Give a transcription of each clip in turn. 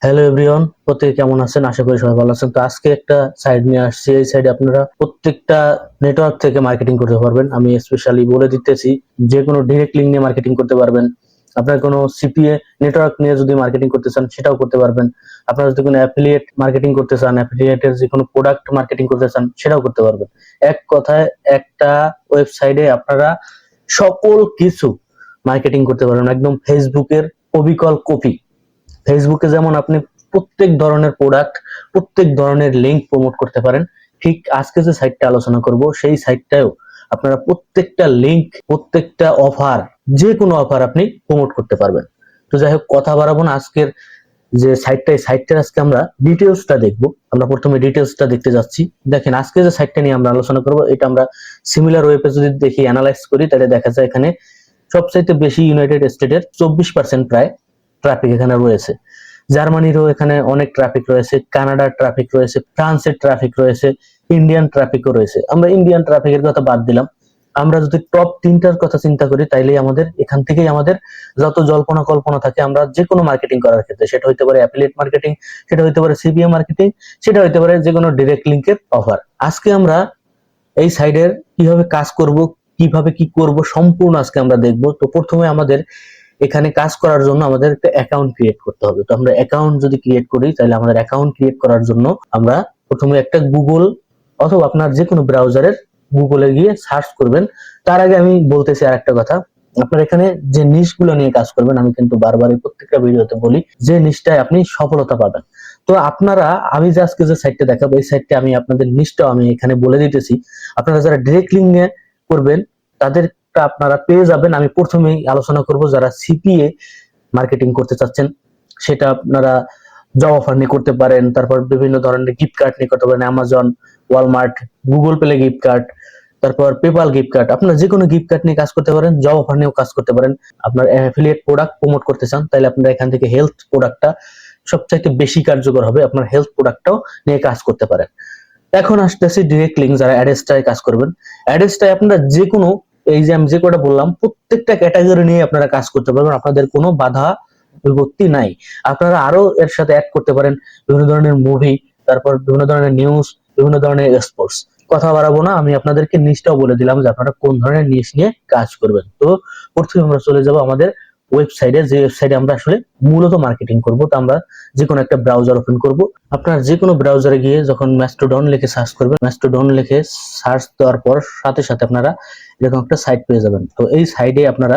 Hello everyone, প্রত্যেকে কেমন আছেন? আশা করি সবাই ভালো আছেন। তো আজকে একটা সাইট নিয়ে আসছি। এই সাইডে আপনারা প্রত্যেকটা নেটওয়ার্ক থেকে মার্কেটিং করতে পারবেন। আমি স্পেশালি বলে দিতেছি, যে কোনো ডিরেক্ট লিঙ্ক নিয়ে মার্কেটিং করতে পারবেন। আপনার কোনো সিপিএ নেটওয়ার্ক নিয়ে যদি মার্কেটিং করতে চান সেটাও করতে পারবেন। আপনারা যদি কোনো অ্যাফিলিয়েট মার্কেটিং করতে চান, অ্যাফিলিয়েটের যে কোনো প্রোডাক্ট মার্কেটিং করতে চান সেটাও করতে পারবেন। এক কথায় একটা ওয়েবসাইটে আপনারা সকল কিছু মার্কেটিং করতে পারবেন, একদম ফেসবুকের অবিকল কপি। ফেসবুকে যেমন আপনি প্রত্যেক ধরনের প্রোডাক্ট, প্রত্যেক ধরনের লিঙ্ক প্রমোট করতে পারেন, ঠিক আজকে যে সাইটটা আলোচনা করব সেই সাইটটাও আপনারা প্রত্যেকটা লিঙ্ক, প্রত্যেকটা অফার, যে কোনো অফার আপনি প্রমোট করতে পারবেন। তো যাই হোক, কথা বাড়াবো না। আজকের যে সাইটটা, এই সাইটটার আজকে আমরা ডিটেলসটা দেখব। আমরা প্রথমে ডিটেলসটা দেখতে যাচ্ছি। দেখেন, আজকে যে সাইটটা নিয়ে আমরা আলোচনা করব, এটা আমরা সিমিলার ওয়েবে যদি দেখি, অ্যানালাইজ করি, তাহলে দেখা যায় এখানে সবচাইতে বেশি ইউনাইটেড স্টেটের 24% প্রায় ট্রাফিক এখানে রয়েছে। জার্মানিরও এখানে অনেক ট্রাফিক রয়েছে, কানাডার ট্রাফিক রয়েছে, ফ্রান্সের ট্রাফিক রয়েছে, ইন্ডিয়ান ট্রাফিকও রয়েছে। আমরা ইন্ডিয়ান ট্রাফিকের কথা বাদ দিলাম। আমরা যদি টপ 3টার কথা চিন্তা করি, তাইলে আমাদের এখান থেকেই আমাদের যত জল্পনা কল্পনা থাকে, আমরা যে কোনো মার্কেটিং করার ক্ষেত্রে, সেটা হইতে পারে অ্যাফিলিয়েট মার্কেটিং, সেটা হইতে পারে সিপিএ মার্কেটিং, সেটা হইতে পারে যে কোনো ডিরেক্ট লিঙ্কের অফার। আজকে আমরা এই সাইডের কিভাবে কাজ করব, কিভাবে কি করব, সম্পূর্ণ আজকে আমরা দেখব। তো প্রথমে আমাদের এখানে কাজ করার জন্য আমাদের একটা অ্যাকাউন্ট ক্রিয়েট করতে হবে। তো আমরা অ্যাকাউন্ট যদি ক্রিয়েট করি, তাহলে আমাদের অ্যাকাউন্ট ক্রিয়েট করার জন্য আমরা প্রথমে একটা গুগল অথবা আপনার যে কোনো ব্রাউজারের গুগলে গিয়ে সার্চ করবেন। তার আগে আমি বলতেছি আর একটা কথা, আপনার এখানে যে নিশগুলো নিয়ে কাজ করবেন, আমি কিন্তু বারবার প্রত্যেকটা ভিডিওতে বলি যে নিশটায় আপনি সফলতা পাবেন। তো আপনারা, আমি যে আজকে যে সাইটটা দেখাবো, এই সাইটটা আমি আপনাদের নিশটাও আমি এখানে বলে দিতেছি। আপনারা যারা ডিরেক্ট লিঙ্কে করবেন তাদের আপনারা পেয়ে যাবেন। আমি প্রথমেই আলোচনা করব যারা সিপিএ মার্কেটিং করতে চাচ্ছেন, সেটা আপনারা জব অফার নিয়ে করতে পারেন, তারপর বিভিন্ন ধরনের গিফট কার্ড নিয়ে করতে পারেন, Amazon, Walmart, Google play gift card, তারপর পেপাল গিফট কার্ড। আপনারা যে কোনো গিফট কার্ড নিয়ে কাজ করতে পারেন, জব অফার নিয়েও কাজ করতে পারেন। আপনার অ্যাফিলিয়েট প্রোডাক্ট প্রমোট করতে চান, তাহলে আপনারা এখান থেকে হেলথ প্রোডাক্টটা সবচাইতে বেশি কার্যকর হবে, আপনার হেলথ প্রোডাক্টটাও নিয়ে কাজ করতে পারেন। এখন আসতেছি ডিরেক্ট লিঙ্ক, যারা অ্যাডেসটায় কাজ করবেন। অ্যাডেসটায় আপনারা যে কোনো, এই যে আমি যে কটা বললাম, প্রত্যেকটা ক্যাটাগরি নিয়ে আপনারা কাজ করতে পারবেন, আপনাদের কোনো বাধা বিপত্তি নাই। আপনারা আরো এর সাথে অ্যাড করতে পারেন বিভিন্ন ধরনের মুভি, তারপর বিভিন্ন ধরনের নিউজ, বিভিন্ন ধরনের স্পোর্টস। কথা বাড়াবো না, আমি আপনাদেরকে নিশটাও বলে দিলাম যে আপনারা কোন ধরনের নিশ নিয়ে কাজ করবেন। তো প্রথমে আমরা চলে যাব আমাদের ওয়েবসাইটে, যে ওয়েবসাইটে আমরা আসলে মূলত মার্কেটিং করব। তো আমরা যে কোনো একটা ব্রাউজার ওপেন করব। আপনার যে কোনো ব্রাউজারে গিয়ে যখন ম্যাস্টোডন লিখে সার্চ করবেন, ম্যাস্টোডন লিখে সার্চ দেওয়ার পর সাথে সাথে আপনারা এরকম একটা সাইট পেয়ে যাবেন। তো এই সাইটে আপনারা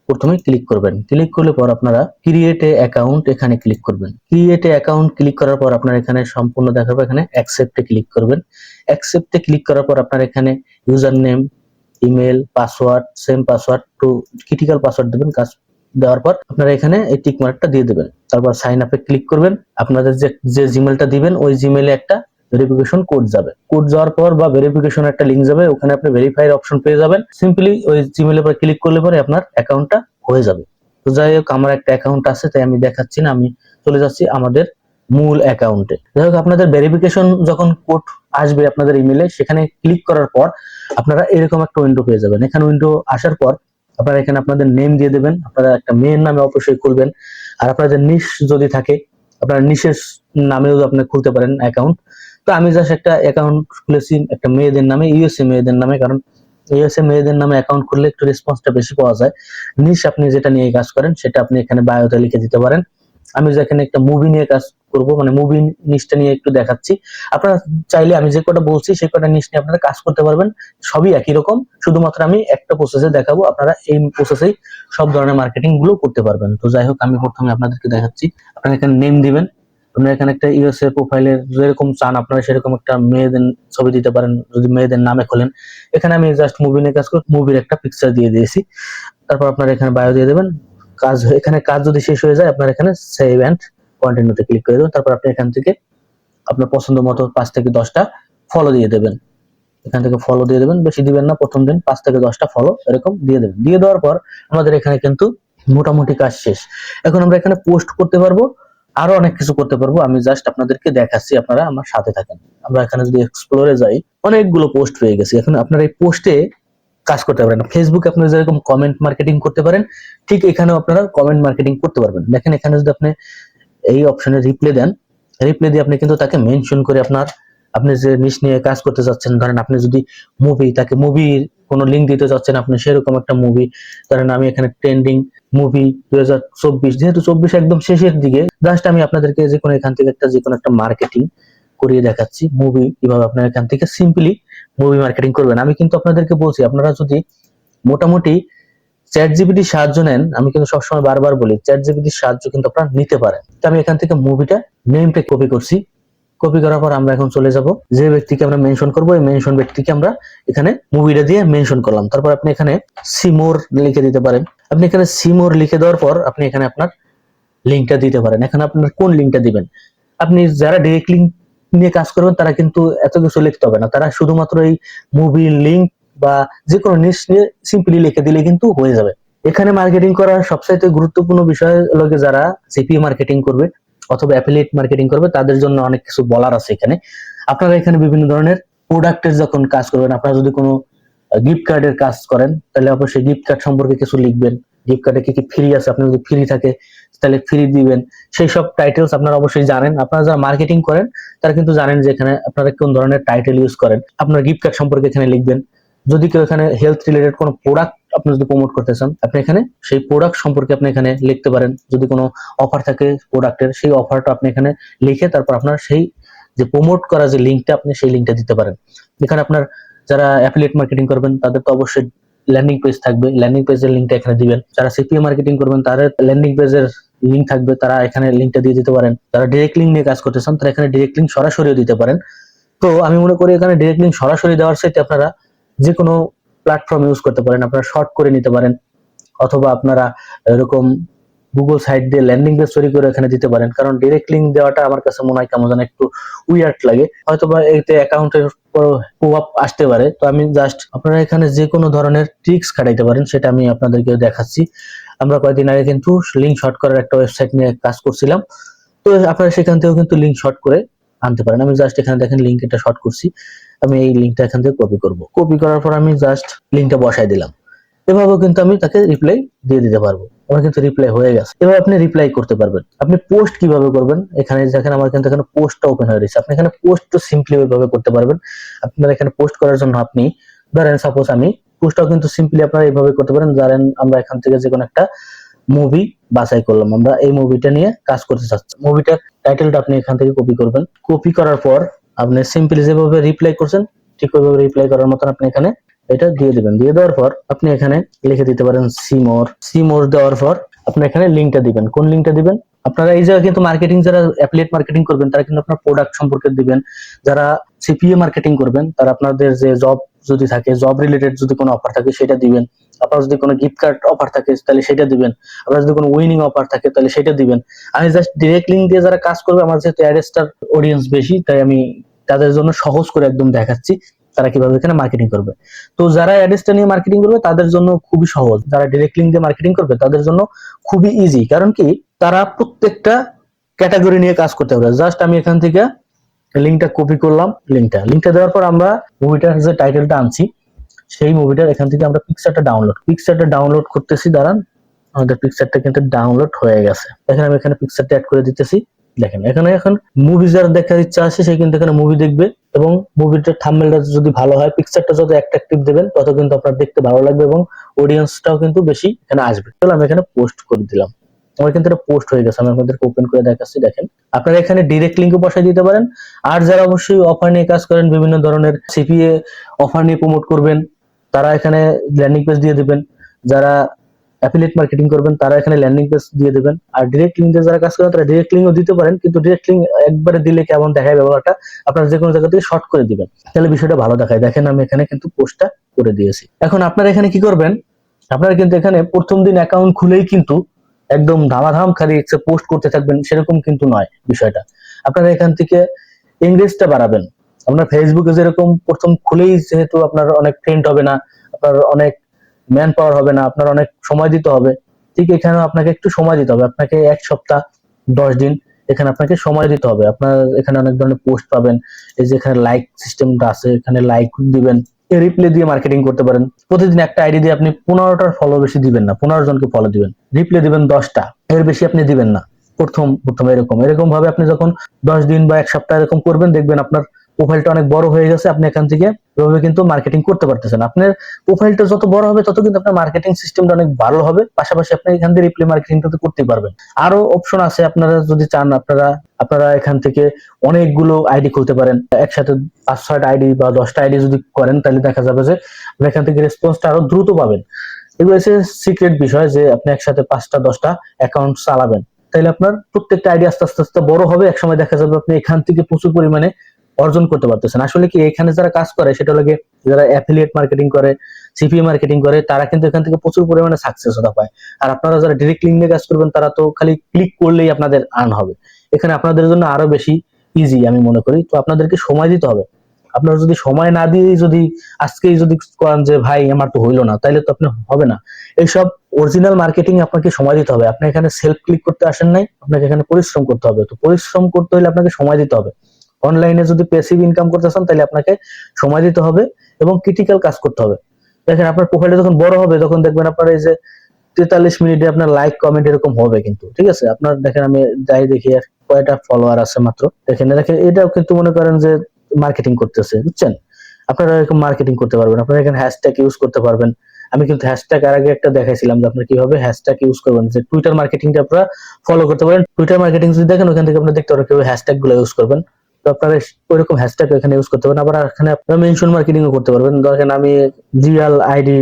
প্রথমে ক্লিক করবেন। ক্লিক করলে পর আপনারা ক্রিয়েট এ অ্যাকাউন্ট এখানে ক্লিক করবেন। ক্রিয়েট এ অ্যাকাউন্ট ক্লিক করার পর আপনার এখানে সম্পূর্ণ দেখাবে, এখানে অ্যাকসেপ্টে ক্লিক করবেন। অ্যাকসেপ্টে ক্লিক করার পর আপনার এখানে user name, email, password, same password to critical password দেবেন। কাজ দেওয়ার পর আপনারা এখানে এই টিক মার্কটা দিয়ে দেবেন। তারপর সাইন আপে ক্লিক করবেন। আপনাদের যে জিমেলটা দিবেন, ওই জিমেলে একটা ভেরিফিকেশন কোড যাবে। কোড যাওয়ার পর বা ভেরিফিকেশন একটা লিংক যাবে, ওখানে আপনি ভেরিফাইয়ের অপশন পেয়ে যাবেন। সিম্পলি ওই জিমেলের উপর ক্লিক করলে পরে আপনার অ্যাকাউন্টটা হয়ে যাবে। তো যাই হোক, আমার একটা অ্যাকাউন্ট আছে, তাই আমি দেখাচ্ছি না, আমি চলে যাচ্ছি আমাদের মূল অ্যাকাউন্টে। যাই হোক, আপনাদের ভেরিফিকেশন যখন কোড আসবে আপনাদের ইমেলে, সেখানে ক্লিক করার পর আপনারা এরকম একটা উইন্ডো পেয়ে যাবেন। এখানে উইন্ডো আসার পর আপনারা এখানে আপনাদের নেম দিয়ে দেবেন। আপনারা একটা মেয়ের নামে অবশ্যই খুলবেন। আর আপনাদের নিশ যদি থাকে, আপনার নিশের নামেও আপনি খুলতে পারেন অ্যাকাউন্ট। তো আমি জাস্ট একটা অ্যাকাউন্ট খুলেছি একটা মেয়েদের নামে, ইউএসএ মেয়েদের নামে, কারণ ইউএসএ মেয়েদের নামে অ্যাকাউন্ট খুললে একটু রেসপন্সটা বেশি পাওয়া যায়। নিশ আপনি যেটা নিয়ে কাজ করেন সেটা আপনি এখানে বায়োতে লিখে দিতে পারেন। আমি যেখানে একটা মুভি নিয়ে কাজ করব, মানে মুভি নিশটা নিয়ে একটু দেখাচ্ছি। আপনারা চাইলে আমি যে কটা বলছি সেই কটা নিশ নিয়ে আপনারা কাজ করতে পারবেন। সবই একই রকম, শুধুমাত্র আমি একটা প্রসেসে দেখাবো, আপনারা এই প্রসেসেই সব ধরনের মার্কেটিং গুলো করতে পারবেন। তো যাই হোক, আমি প্রথমে আপনাদেরকে দেখাচ্ছি। আপনারা এখানে নেম দিবেন। আপনারা এখানে একটা ইউএসএ প্রোফাইলের যেরকম চান আপনারা সেরকম একটা মেয়েদের ছবি দিতে পারেন, যদি মেয়েদের নামে খোলেন। এখানে আমি জাস্ট মুভি নিয়ে কাজ করি, মুভির একটা পিকচার দিয়ে দিয়েছি। তারপর আপনারা এখানে বায়ো দিয়ে দেবেন। এখানে কাজ যদি শেষ হয়ে যায়, আপনার এখানে সেভ এন্ড কন্টিনিউতে ক্লিক করে দেবেন। তারপর আপনি এখান থেকে আপনার পছন্দ মতো 5 থেকে 10টা ফলো দিয়ে দেবেন। এখান থেকে ফলো দিয়ে দেবেন, বেশি দিবেন না, প্রথম দিন 5 থেকে 10টা ফলো এরকম দিয়ে দেবেন। দিয়ে দেওয়ার পর আমাদের এখানে কিন্তু মোটামুটি কাজ শেষ। এখন আমরা এখানে পোস্ট করতে পারবো, আরো অনেক কিছু করতে পারবো। আমি জাস্ট আপনাদেরকে দেখাচ্ছি, আপনারা আমার সাথে থাকেন। আমরা এখানে যদি এক্সপ্লোরে যাই, অনেকগুলো পোস্ট পেয়ে গেছি। এখন আপনারা এই পোস্টে কাজ করতে পারেন। ফেসবুকে আপনারা যেরকম কমেন্ট মার্কেটিং করতে পারেন, ঠিক এখানেও আপনারা কমেন্ট মার্কেটিং করতে পারবেন। দেখেন, এখানে যদি আপনি এই অপশনে রিপ্লে দেন, রিপ্লে দিয়ে আপনি কিন্তু তাকে মেনশন করে আপনি যে নিশ নিয়ে কাজ করতে চাচ্ছেন, ধরেন আপনি যদি তাকে মুভির কোনো লিঙ্ক দিতে চাচ্ছেন, আপনি সেরকম একটা মুভি, ধরেন আমি এখানে ট্রেন্ডিং মুভি 2024, যেহেতু 24 একদম শেষের দিকে, জাস্ট আমি আপনাদেরকে যে কোনো এখান থেকে যে কোনো একটা মার্কেটিং করিয়ে দেখাচ্ছি মুভি কিভাবে আপনারা এখান থেকে সিম্পলি মুভি মার্কেটিং করবেন। আমি কিন্তু আপনাদেরকে বলছি, আপনারা যদি মোটামুটি চ্যাট জিপিটির সাহায্য নেন, আমি কিন্তু সবসময় বারবার বলি চ্যাট জিপিটির সাহায্য কিন্তু আপনারা নিতে পারেন। তো আমি এখান থেকে মুভিটা নেমটা কপি করছি, কপি করার পর আমরা এখন চলে যাব, যে ব্যক্তিকে আমরা মেনশন করব এই মেনশন ব্যক্তিকে আমরা এখানে মুভিটা দিয়ে মেনশন করলাম। তারপর আপনি এখানে সিমোর লিখে দিতে পারেন। আপনি এখানে সিমোর লিখে দেওয়ার পর আপনি এখানে আপনার লিঙ্কটা দিতে পারেন। এখন আপনার কোন লিঙ্কটা দিবেন, আপনি যারা ডিরেক্ট লিঙ্ক নিয়ে কাজ করবেন তারা কিন্তু এত কিছু লিখতে হবে না, তারা শুধুমাত্র এই মুভির লিঙ্ক বা যে কোনো নিশ নিয়ে সিম্পলি লিখে দিলে কিন্তু হয়ে যাবে। এখানে মার্কেটিং করার সবচাইতে গুরুত্বপূর্ণ বিষয় হলো যারা সিপিএ মার্কেটিং করবে অথবা অ্যাফিলিয়েট মার্কেটিং করবে তাদের জন্য অনেক কিছু বলার আছে। এখানে আপনারা এখানে বিভিন্ন ধরনের প্রোডাক্টের যখন কাজ করবেন, আপনারা যদি কোনো গিফট কার্ডের কাজ করেন তাহলে অবশ্যই গিফট কার্ড সম্পর্কে কিছু লিখবেন, গিফট কার্ডে কি কি ফ্রি আছে, আপনি যদি ফ্রি থাকে তাহলে ফ্রি দিবেন, সেই সব টাইটেলস আপনারা অবশ্যই জানেন। আপনারা যারা মার্কেটিং করেন তারা কিন্তু জানেন যে এখানে আপনারা কোন ধরনের টাইটেল ইউজ করেন। আপনার গিফট কার্ড সম্পর্কে এখানে লিখবেন। যদি কেউ এখানে হেলথ রিলেটেড কোনো প্রোডাক্ট আপনি যদি প্রমোট করতে চান, আপনি এখানে সেই প্রোডাক্ট সম্পর্কে আপনি এখানে লিখতে পারেন। যদি কোনো অফার থাকে প্রোডাক্টের, সেই অফারটা আপনি এখানে লিখে তারপর আপনার সেই যে প্রমোট করা যে লিঙ্কটা আপনি সেই লিঙ্কটা দিতে পারেন। এখানে আপনার যারা অ্যাফিলিয়েট মার্কেটিং করবেন তাদের তো অবশ্যই ল্যান্ডিং পেজ থাকবে, ল্যান্ডিং পেজের লিঙ্কটা এখানে দিবেন। যারা সিপিএ মার্কেটিং করবেন তাদের ল্যান্ডিং পেজের লিঙ্ক থাকবে, তারা এখানে লিঙ্কটা দিয়ে দিতে পারেন। যারা ডিরেক্ট লিঙ্ক নিয়ে কাজ করতে চান তারা এখানে ডিরেক্ট লিঙ্ক সরাসরিও দিতে পারেন। তো আমি মনে করি এখানে ডিরেক্ট লিঙ্ক সরাসরি দেওয়ার চাইতে আপনারা যে কোনো প্ল্যাটফর্ম ইউজ করতে পারেন, আপনারা শর্ট করে নিতে পারেন, অথবা আপনারা এরকম গুগল সাইট দিয়ে ল্যান্ডিং পেজ তৈরি করে এখানে দিতে পারেন। কারণ ডিরেক্ট লিঙ্ক দেওয়াটা আমার কাছে মনে হয় কেমন যেন একটু উইয়ার্ড লাগে, হয়তোবা এতে অ্যাকাউন্টের প্রভাব আসতে পারে। তো আমি জাস্ট আপনারা এখানে যে কোনো ধরনের ট্রিক্স খাটাইতে পারেন সেটা আমি আপনাদেরকে দেখাচ্ছি। আমরা কয়েকদিন আগে কিন্তু লিঙ্ক শর্ট করার একটা ওয়েবসাইট নিয়ে কাজ করছিলাম, তো আপনারা সেখান থেকেও কিন্তু লিঙ্ক শর্ট করে আনতে পারেন। আমি জাস্ট এখানে দেখেন লিঙ্ক এটা শর্ট করছি, আমি এই লিঙ্কটা এখান থেকে কপি করব। কপি করার পর আমি জাস্ট লিঙ্কটা বসাই দিলাম। এভাবেও কিন্তু আমি তাকে রিপ্লাই দিয়ে দিতে পারবো। আমার কিন্তু রিপ্লাই হয়ে গেছে। এভাবে আপনি রিপ্লাই করতে পারবেন। আপনি পোস্ট কিভাবে করবেন, এখানে দেখেন আমার কিন্তু এখানে পোস্টটা ওপেন হয়ে রয়েছে। আপনি এখানে পোস্ট সিম্পলি ওইভাবে করতে পারবেন। আপনার এখানে পোস্ট করার জন্য আপনি ধরেন সাপোজ আমি পোস্টটাও কিন্তু সিম্পলি আপনারা এইভাবে করতে পারেন। ধরেন আমরা এখান থেকে যে কোনো একটা মুভি বাছাই করলাম, আমরা এই মুভিটা নিয়ে কাজ করতে চাচ্ছি। মুভিটার টাইটেলটা আপনি এখান থেকে কপি করবেন। কপি করার পর আপনি সিম্পলি যেভাবে রিপ্লাই করছেন ঠিক ওইভাবে রিপ্লাই করার মতন আপনি এখানে এটা দিয়ে দিবেন। দিয়ে দেওয়ার পর আপনি এখানে লিখে দিতে পারেন সিমোর দেওয়ার পর আপনি এখানে লিঙ্কটা দিবেন। কোন লিঙ্কটা দিবেন, আপনারা এই জায়গায় কিন্তু মার্কেটিং যারা অ্যাফিলিয়েট মার্কেটিং করবেন তারা কিন্তু আপনার প্রোডাক্ট সম্পর্কে দিবেন। যারা সিপিএ মার্কেটিং করবেন তারা আপনাদের যে জব যদি থাকে, জব রিলেটেড যদি কোনো অফার থাকে সেটা দিবেন। আপনার যদি কোনো গিফট কার্ড অফার থাকে তাহলে সেটা দিবেন। আপনার যদি কোনো উইনিং অফার থাকে তাহলে সেটা দিবেন। আমি জাস্ট ডিরেক্ট লিঙ্ক দিয়ে যারা কাজ করবে, আমার যেহেতু অ্যাডস্টার অডিয়েন্স বেশি তাই আমি তাদের জন্য সহজ করে একদম দেখাচ্ছি তারা কিভাবে এখানে মার্কেটিং করবে। তো যারা অ্যাডস্টার নিয়ে মার্কেটিং করবে তাদের জন্য খুবই সহজ, যারা ডিরেক্ট লিঙ্ক দিয়ে মার্কেটিং করবে তাদের জন্য খুবই ইজি। কারণ কি, তারা প্রত্যেকটা ক্যাটাগরি নিয়ে কাজ করতে পারবে। জাস্ট আমি এখান থেকে লিঙ্কটা কপি করলাম, লিঙ্কটা দেওয়ার পর আমরা মুভিটার যে টাইটেলটা আনছি সেই মুভিটার এখান থেকে আমরা পিকচারটা ডাউনলোড করতেছি। দাঁড়ান, আমাদের পিকচারটা কিন্তু ডাউনলোড হয়ে গেছে। দেখেন আমি এখানে পিকচারটা অ্যাড করে দিতেছি। দেখেন এখানে এখন মুভি যার দেখার ইচ্ছা আছে সে কিন্তু এখানে মুভি দেখবে, এবং মুভিটার থাম্বনেলটা যদি ভালো হয়, পিকচারটা যত অ্যাট্রাকটিভ দেবেন তত কিন্তু আপনার দেখতে ভালো লাগবে এবং অডিয়েন্সটাও কিন্তু বেশি এখানে আসবে। তাহলে আমি এখানে পোস্ট করে দিলাম, আমার কিন্তু এটা পোস্ট হয়ে গেছে। আমি আপনাদেরকে ওপেন করে দেখাচ্ছি। দেখেন আপনারা এখানে ডিরেক্ট লিঙ্কও বসাই দিতে পারেন। আর যারা অবশ্যই অফার নিয়ে কাজ করেন, বিভিন্ন ধরনের সিপিএ অফার নিয়ে প্রমোট করবেন, তারা এখানে ল্যান্ডিং পেজ দিয়ে দিবেন। যারা অ্যাফিলিয়েট মার্কেটিং করবেন তারা এখানে ল্যান্ডিং পেজ দিয়ে দিবেন। আর ডিরেক্ট লিঙ্ক দিয়ে যারা কাজ করেন তারা ডিরেক্ট লিঙ্কও দিতে পারেন, কিন্তু ডিরেক্ট লিঙ্ক একবারে দিলে কেমন দেখায় ব্যবহারটা, আপনারা যে কোনো জায়গা থেকে শর্ট করে দিবেন, তাহলে বিষয়টা ভালো দেখায়। দেখেন আমি এখানে কিন্তু পোস্টটা করে দিয়েছি। এখন আপনারা এখানে কি করবেন, আপনারা কিন্তু এখানে প্রথম দিন অ্যাকাউন্ট খুলেই কিন্তু একদম ধামাধাম খালি পোস্ট করতে থাকবেন সেরকম কিন্তু নয় বিষয়টা। আপনারা এখান থেকে এনগেজটা বাড়াবেন। আপনার ফেসবুকে যেরকম প্রথম খুলেই যেহেতু আপনার অনেক ফ্রেন্ড হবে না, আপনার অনেক ম্যান পাওয়ার হবে না, আপনার অনেক সময় দিতে হবে, ঠিক এখানেও আপনাকে একটু সময় দিতে হবে। আপনাকে 1 সপ্তাহ 10 দিন এখানে আপনাকে সময় দিতে হবে। আপনার এখানে অনেক ধরনের পোস্ট পাবেন, এই যে এখানে লাইক সিস্টেমটা আছে, এখানে লাইক দিবেন, রিপ্লে দিয়ে মার্কেটিং করতে পারেন। প্রতিদিন একটা আইডি দিয়ে আপনি 15টার ফলো বেশি দিবেন না, 15 জনকে ফলো দিবেন, রিপ্লে দিবেন 10টা, এর বেশি আপনি দিবেন না। প্রথম প্রথম এরকম এরকম ভাবে আপনি যখন 10 দিন বা 1 সপ্তাহ এরকম করবেন, দেখবেন আপনার প্রোফাইলটা অনেক বড় হয়ে গেছে। আপনি এখান থেকে এভাবে কিন্তু মার্কেটিং করতে পারতেছেন। আপনার প্রোফাইলটা যত বড় হবে তত কিন্তু আপনার মার্কেটিং সিস্টেমটা অনেক ভালো হবে। পাশাপাশি আপনি এখান থেকে রিপ্লে মার্কেটিংটা করতে পারবেন। আরো অপশন আছে, আপনারা যদি চান আপনারা আপনারা এখান থেকে অনেকগুলো আইডি খুলতে পারেন। একসাথে 5-6টা আইডি বা 10টা আইডি যদি করেন, তাহলে দেখা যাবে যে আপনি এখান থেকে রেসপন্সটা আরো দ্রুত পাবেন। এগুলো হচ্ছে সিক্রেট বিষয়, যে আপনি একসাথে 5টা 10টা অ্যাকাউন্ট চালাবেন, তাইলে আপনার প্রত্যেকটা আইডি আস্তে আস্তে আস্তে বড় হবে। একসময় দেখা যাবে আপনি এখান থেকে প্রচুর পরিমাণে অর্জন করতে পারতেছেন। আসলে কি, এখানে যারা কাজ করে সেটা লাগে যারা অ্যাফিলিয়েট মার্কেটিং করে, সিপিএ মার্কেটিং করে, তারা কিন্তু এখান থেকে প্রচুর পরিমাণে সাকসেস হতে পায়। আর আপনারা যারা ডিরেক্ট লিঙ্ক নিয়ে কাজ করবেন, তারা তো খালি ক্লিক করলেই আপনাদের আর্ন হবে। এখানে আপনাদের জন্য আরো বেশি ইজি আমি মনে করি। তো আপনাদেরকে সময় দিতে হবে। আপনারা যদি সময় না দিয়ে যদি আজকেই যদি করেন যে ভাই আমার তো হইলো না, তাইলে তো আপনি হবে না। এইসব অরিজিনাল মার্কেটিং আপনাকে সময় দিতে হবে। আপনি এখানে সেলফ ক্লিক করতে আসেন নাই, আপনাকে এখানে পরিশ্রম করতে হবে। তো পরিশ্রম করতে হলে আপনাকে সময় দিতে হবে। অনলাইনে যদি প্যাসিভ ইনকাম করতে চান, তাহলে আপনাকে সময় দিতে হবে এবং ক্রিটিক্যাল কাজ করতে হবে। দেখেন আপনার প্রোফাইলটা যখন বড় হবে, তখন দেখবেন আপনার এই যে 43 মিনিটে আপনার লাইক কমেন্ট এরকম হবে কিন্তু, ঠিক আছে। আপনার দেখেন আমি যাই দেখি আর কয়টা ফলোয়ার আছে মাত্র, দেখেন এটাও কিন্তু মনে করেন যে মার্কেটিং করতেছে, বুঝছেন। আপনারা এরকম মার্কেটিং করতে পারবেন। আপনারা এখানে হ্যাশট্যাগ ইউজ করতে পারবেন। আমি কিন্তু হ্যাশট্যাগ আর আগে একটা দেখাইছিলাম যে আপনারা কিভাবে হ্যাশট্যাগ ইউজ করবেন, যে টুইটার মার্কেটিংটা আপনারা ফলো করতে পারেন। টুইটার মার্কেটিং যদি দেখেন, ওখান থেকে আপনারা দেখতে পারেন কিভাবে হ্যাশট্যাগ গুলো ইউজ করবেন। তো আপনারা ওইরকম হ্যাশট্যাগ এখানে ইউজ করতে পারেন। আবার এখানে আপনারা মেনশন মার্কেটিংও করতে পারবেন। দেখেন আমি রিয়াল আইডি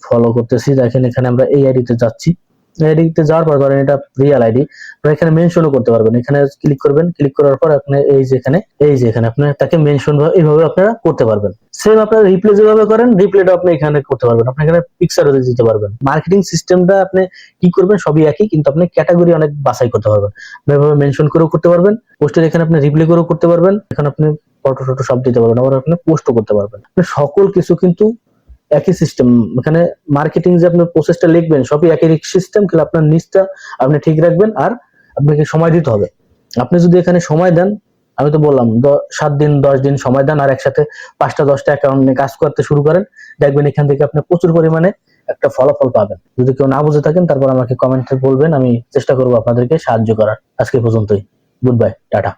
ফলো করতেছি, দেখেন এখানে আমরা এই আইডিতে যাচ্ছি। আইডিতে যাওয়ার পর ধরেন এটা রিয়াল আইডি, আপনারা এখানে মেনশনও করতে পারবেন। এখানে ক্লিক করবেন, ক্লিক করার পর আপনি এই যে এখানে আপনারা তাকে মেনশন এইভাবে আপনারা করতে পারবেন। সেম আপনারা রিপ্লে যেভাবে করেন, রিপ্লেটা আপনি এখানে করতে পারবেন। আপনি এখানে পিকচারও দিতে পারবেন। মার্কেটিং সিস্টেমটা আপনি কি করবেন সবই একই, কিন্তু আপনি ক্যাটাগরি অনেক বাছাই করতে পারবেন। আপনি এভাবে মেনশন করেও করতে পারবেন, পোস্টের এখানে আপনি রিপ্লে করেও করতে পারবেন, এখানে আপনি ফটো টটো সব দিতে পারবেন, আবার আপনি পোস্টও করতে পারবেন। আপনি সকল কিছু কিন্তু একই সিস্টেম। এখানে মার্কেটিং যে আপনার প্রসেসটা লিখবেন সবই একই সিস্টেম, কিন্তু আপনার নিচটা আপনি ঠিক রাখবেন। আর আপনাকে সময় দিতে হবে। আপনি যদি এখানে সময় দেন, আমি তো বললাম 7 দিন 10 দিন সময় দেন, আর একসাথে 5টা 10টা অ্যাকাউন্ট নিয়ে কাজ করতে শুরু করেন, দেখবেন এখান থেকে আপনি প্রচুর পরিমাণে একটা ফলাফল পাবেন। যদি কেউ না বুঝে থাকেন, তারপর আমাকে কমেন্টে বলবেন, আমি চেষ্টা করবো আপনাদেরকে সাহায্য করার। আজকে পর্যন্তই। Good bye, tata.